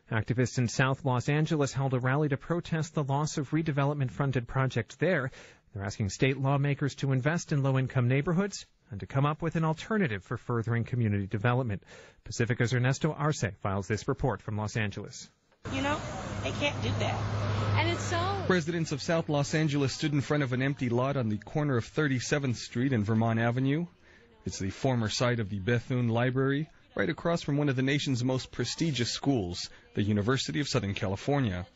Activists in South Los Angeles held a rally to protest the loss of redevelopment-funded projects there. They're asking state lawmakers to invest in low-income neighborhoods and to come up with an alternative for furthering community development. Pacifica's Ernesto Arce files this report from Los Angeles. You know, they can't do that. And it's so... Residents of South Los Angeles stood in front of an empty lot on the corner of 37th Street and Vermont Avenue. It's the former site of the Bethune Library, right across from one of the nation's most prestigious schools, the University of Southern California.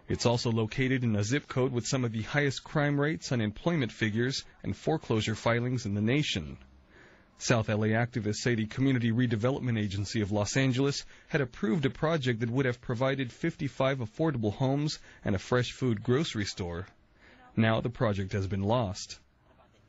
It's also located in a zip code with some of the highest crime rates, unemployment figures, and foreclosure filings in the nation. South LA activists say the Community Redevelopment Agency of Los Angeles had approved a project that would have provided 55 affordable homes and a fresh food grocery store. Now the project has been lost.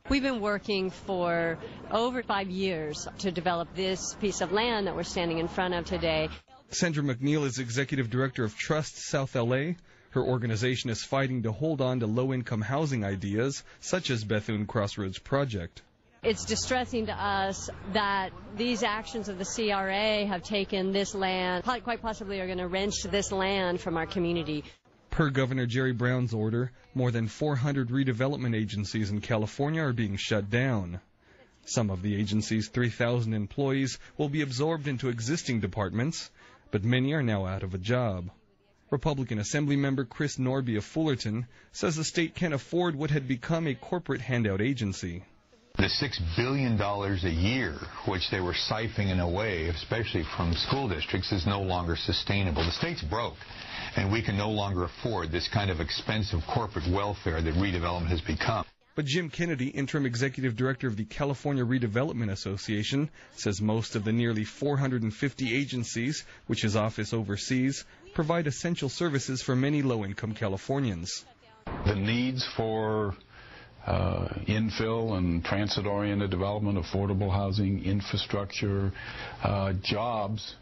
We've been working for over 5 years to develop this piece of land that we're standing in front of today. Sandra McNeil is Executive Director of Trust South LA. Her organization is fighting to hold on to low-income housing ideas, such as Bethune Crossroads project. It's distressing to us that these actions of the CRA have taken this land, quite possibly are going to wrench this land from our community. Per Governor Jerry Brown's order, more than 400 redevelopment agencies in California are being shut down. Some of the agency's 3,000 employees will be absorbed into existing departments, but many are now out of a job. Republican Assemblymember Chris Norby of Fullerton says the state can't afford what had become a corporate handout agency. The $6 billion a year, which they were siphoning away, especially from school districts, is no longer sustainable. The state's broke, and we can no longer afford this kind of expensive corporate welfare that redevelopment has become. But Jim Kennedy, interim executive director of the California Redevelopment Association, says most of the nearly 450 agencies, which his office oversees, provide essential services for many low-income Californians. The needs for infill and transit-oriented development, affordable housing, infrastructure, jobs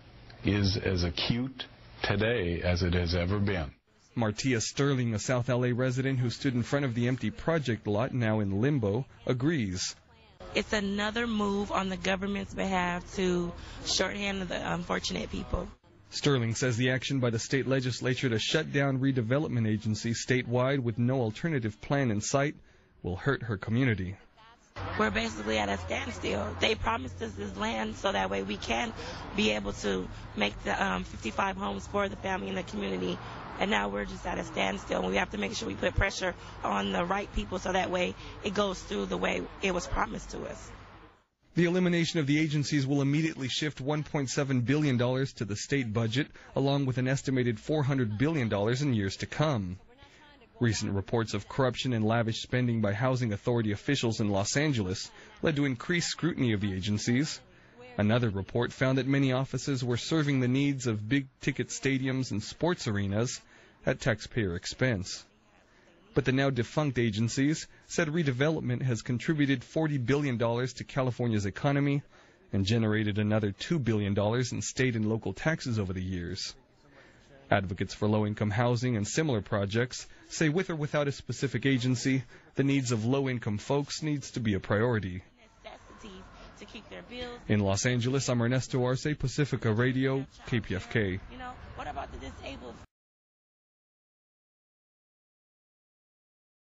is as acute today as it has ever been. Martia Sterling, a South LA resident who stood in front of the empty project lot now in limbo, agrees. It's another move on the government's behalf to shorthand the unfortunate people. Sterling says the action by the state legislature to shut down redevelopment agencies statewide with no alternative plan in sight will hurt her community. We're basically at a standstill. They promised us this land so that way we can be able to make the 55 homes for the family and the community. And now we're just at a standstill, and we have to make sure we put pressure on the right people so that way it goes through the way it was promised to us. The elimination of the agencies will immediately shift $1.7 billion to the state budget, along with an estimated $400 billion in years to come. Recent reports of corruption and lavish spending by housing authority officials in Los Angeles led to increased scrutiny of the agencies. Another report found that many offices were serving the needs of big-ticket stadiums and sports arenas at taxpayer expense. But the now-defunct agencies said redevelopment has contributed $40 billion to California's economy and generated another $2 billion in state and local taxes over the years. Advocates for low-income housing and similar projects say with or without a specific agency, the needs of low-income folks needs to be a priority. In Los Angeles, I'm Ernesto Arce, Pacifica Radio, KPFK. What about the disabled?